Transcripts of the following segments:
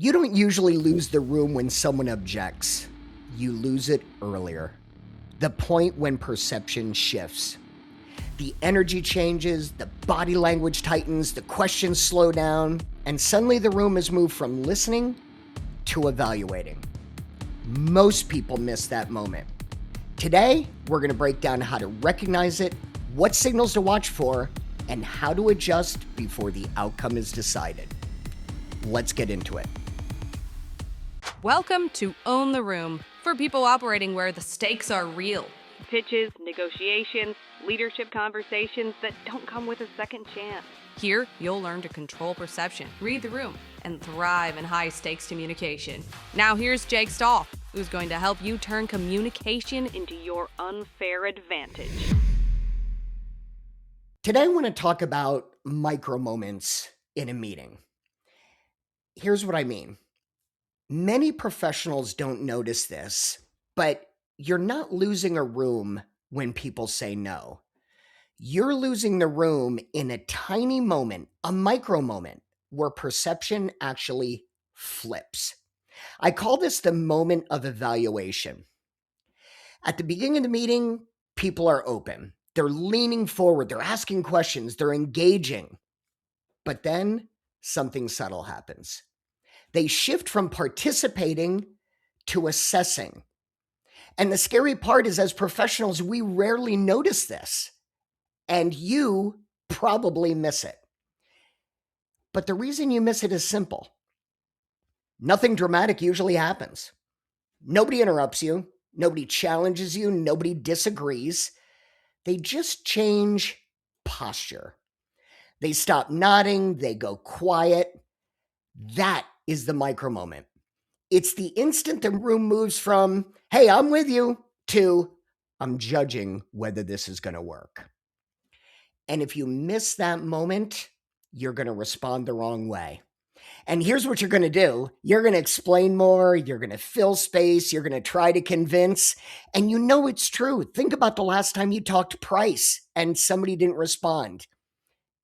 You don't usually lose the room when someone objects. You lose it earlier. The point when perception shifts. The energy changes, the body language tightens, the questions slow down, and suddenly the room has moved from listening to evaluating. Most people miss that moment. Today, we're going to break down how to recognize it, what signals to watch for, and how to adjust before the outcome is decided. Let's get into it. Welcome to Own the Room, for people operating where the stakes are real. Pitches, negotiations, leadership conversations that don't come with a second chance. Here, you'll learn to control perception, read the room, and thrive in high-stakes communication. Now here's Jake Stahl, who's going to help you turn communication into your unfair advantage. Today, I want to talk about micro moments in a meeting. Here's what I mean. Many professionals don't notice this, but you're not losing a room when people say no. You're losing the room in a tiny moment, a micro moment, where perception actually flips. I call this the moment of evaluation. At the beginning of the meeting, people are open. They're leaning forward. They're asking questions. They're engaging. But then something subtle happens. They shift from participating to assessing. And the scary part is, as professionals, we rarely notice this. And you probably miss it. But the reason you miss it is simple. Nothing dramatic usually happens. Nobody interrupts you. Nobody challenges you. Nobody disagrees. They just change posture. They stop nodding. They go quiet. That is the micro moment. It's the instant the room moves from, hey, I'm with you, to I'm judging whether this is going to work. And if you miss that moment, you're going to respond the wrong way. And here's what you're going to do. You're going to explain more. You're going to fill space. You're going to try to convince. And you know it's true. Think about the last time you talked price and somebody didn't respond.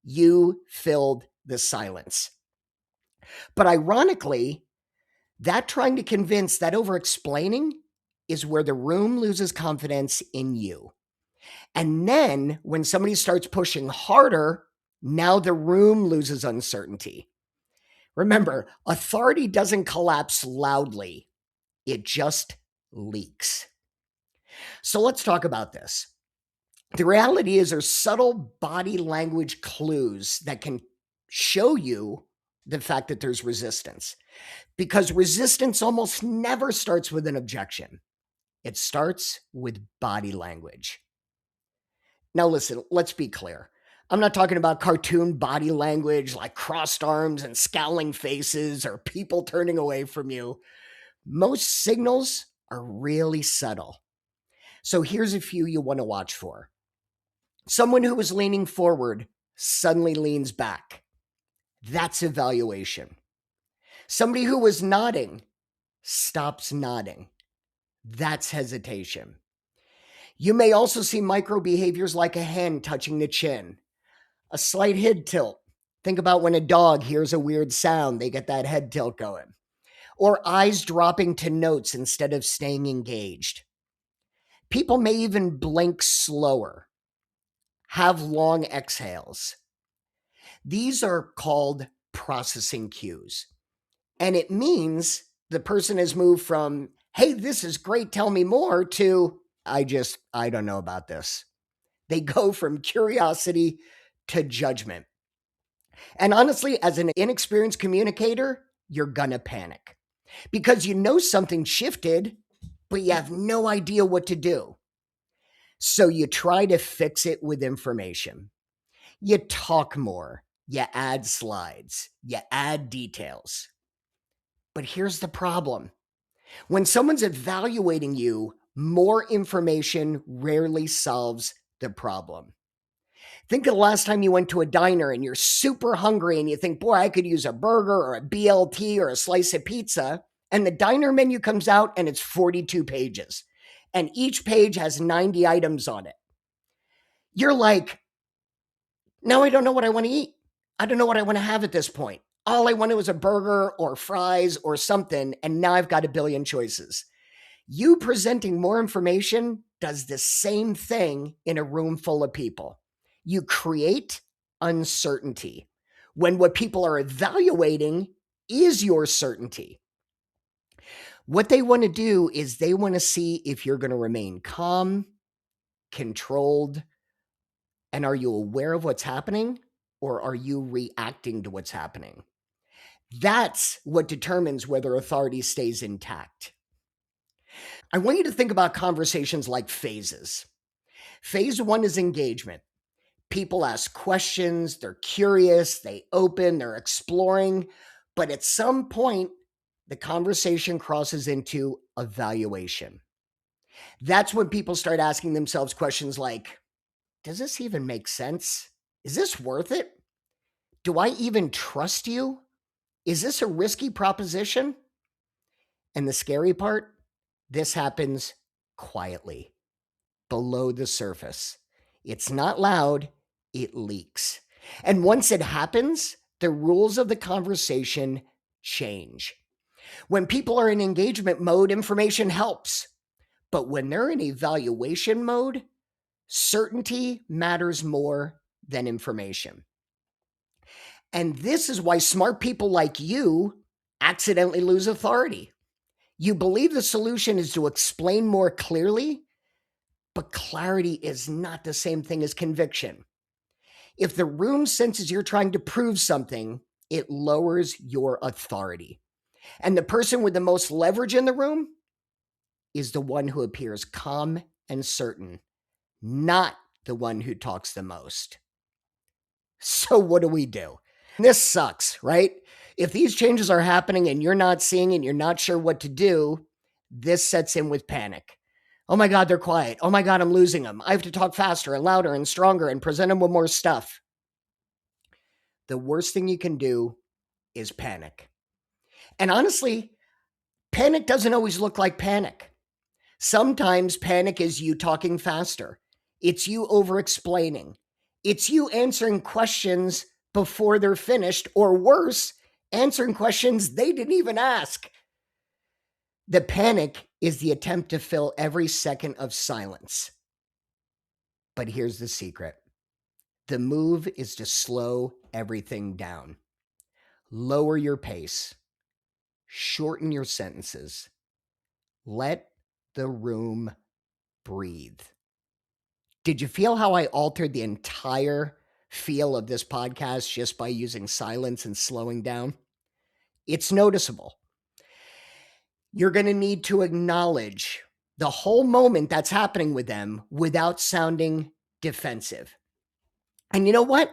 You filled the silence. But ironically, that trying to convince, that over-explaining, is where the room loses confidence in you. And then when somebody starts pushing harder, now the room loses uncertainty. Remember, authority doesn't collapse loudly. It just leaks. So let's talk about this. The reality is there's subtle body language clues that can show you the fact that there's resistance. Because resistance almost never starts with an objection. It starts with body language. Now listen, let's be clear. I'm not talking about cartoon body language like crossed arms and scowling faces or people turning away from you. Most signals are really subtle. So here's a few you want to watch for. Someone who is leaning forward suddenly leans back. That's evaluation. Somebody who was nodding stops nodding. That's hesitation. You may also see micro behaviors like a hand touching the chin, a slight head tilt. Think about when a dog hears a weird sound, they get that head tilt going. Or eyes dropping to notes instead of staying engaged. People may even blink slower, have long exhales. These are called processing cues. And it means the person has moved from, hey, this is great, tell me more, to, I don't know about this. They go from curiosity to judgment. And honestly, as an inexperienced communicator, you're gonna panic because you know something shifted, but you have no idea what to do. So you try to fix it with information. You talk more, you add slides, you add details. But here's the problem. When someone's evaluating you, more information rarely solves the problem. Think of the last time you went to a diner and you're super hungry and you think, boy, I could use a burger or a BLT or a slice of pizza. And the diner menu comes out and it's 42 pages. And each page has 90 items on it. You're like, now I don't know what I want to eat. I don't know what I want to have at this point. All I wanted was a burger or fries or something, and now I've got a billion choices. You presenting more information does the same thing in a room full of people. You create uncertainty when what people are evaluating is your certainty. What they want to do is they want to see if you're going to remain calm, controlled, and are you aware of what's happening, or are you reacting to what's happening? That's what determines whether authority stays intact. I want you to think about conversations like phases. Phase one is engagement. People ask questions, they're curious, they open, they're exploring, but at some point, the conversation crosses into evaluation. That's when people start asking themselves questions like, does this even make sense? Is this worth it? Do I even trust you? Is this a risky proposition? And the scary part, this happens quietly, below the surface. It's not loud, it leaks. And once it happens, the rules of the conversation change. When people are in engagement mode, information helps. But when they're in evaluation mode, certainty matters more than information. And this is why smart people like you accidentally lose authority. You believe the solution is to explain more clearly, but clarity is not the same thing as conviction. If the room senses you're trying to prove something, it lowers your authority. And the person with the most leverage in the room is the one who appears calm and certain, not the one who talks the most. So, what do we do? This sucks, right? If these changes are happening and you're not seeing and you're not sure what to do, this sets in with panic. Oh my God, they're quiet. Oh my God, I'm losing them. I have to talk faster and louder and stronger and present them with more stuff. The worst thing you can do is panic. And honestly, panic doesn't always look like panic. Sometimes panic is you talking faster. It's you over explaining. It's you answering questions before they're finished, or worse, answering questions they didn't even ask. The panic is the attempt to fill every second of silence. But here's the secret. The move is to slow everything down. Lower your pace. Shorten your sentences. Let the room breathe. Did you feel how I altered the entire feel of this podcast just by using silence and slowing down? It's noticeable. You're going to need to acknowledge the whole moment that's happening with them without sounding defensive. And you know what?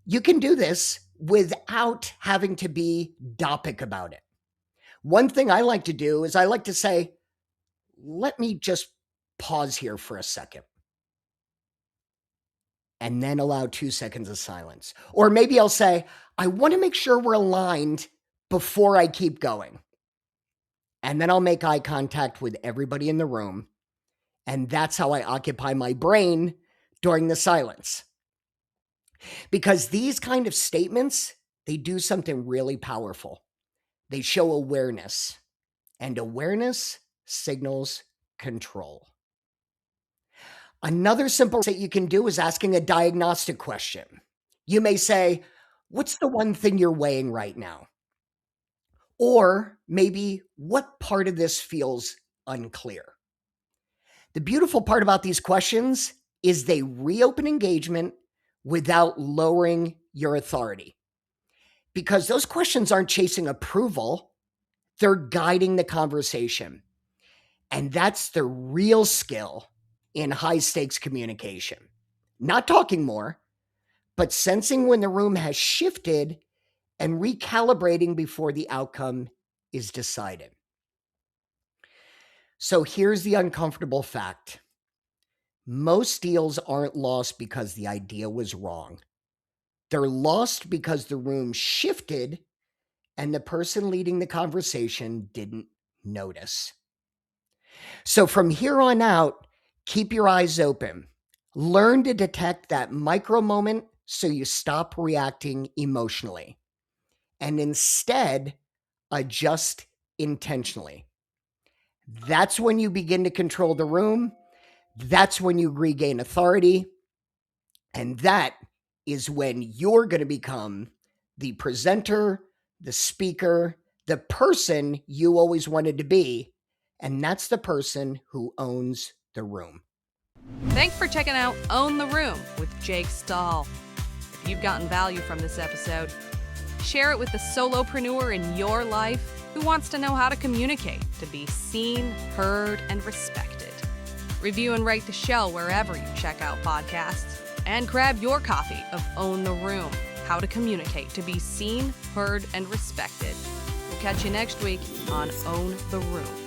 You can do this without having to be dopic about it. One thing I like to do is I like to say, let me just pause here for a second. And then allow 2 seconds of silence. Or maybe I'll say, I want to make sure we're aligned before I keep going. And then I'll make eye contact with everybody in the room. And that's how I occupy my brain during the silence. Because these kind of statements, they do something really powerful. They show awareness. And awareness signals control. Another simple thing you can do is asking a diagnostic question. You may say, what's the one thing you're weighing right now? Or maybe, what part of this feels unclear? The beautiful part about these questions is they reopen engagement without lowering your authority. Because those questions aren't chasing approval, they're guiding the conversation. And that's the real skill in high stakes communication. Not talking more, but sensing when the room has shifted and recalibrating before the outcome is decided. So here's the uncomfortable fact. Most deals aren't lost because the idea was wrong. They're lost because the room shifted and the person leading the conversation didn't notice. So from here on out, keep your eyes open. Learn to detect that micro moment so you stop reacting emotionally. and instead adjust intentionally. That's when you begin to control the room. That's when you regain authority. And that is when you're going to become the presenter, the speaker, the person you always wanted to be. And that's the person who owns the room. Thanks for checking out Own the Room with Jake Stahl. If you've gotten value from this episode, share it with the solopreneur in your life who wants to know how to communicate to be seen, heard, and respected. Review and rate the show wherever you check out podcasts. And grab your copy of Own the Room, How to Communicate to be Seen, Heard, and Respected. We'll catch you next week on Own the Room.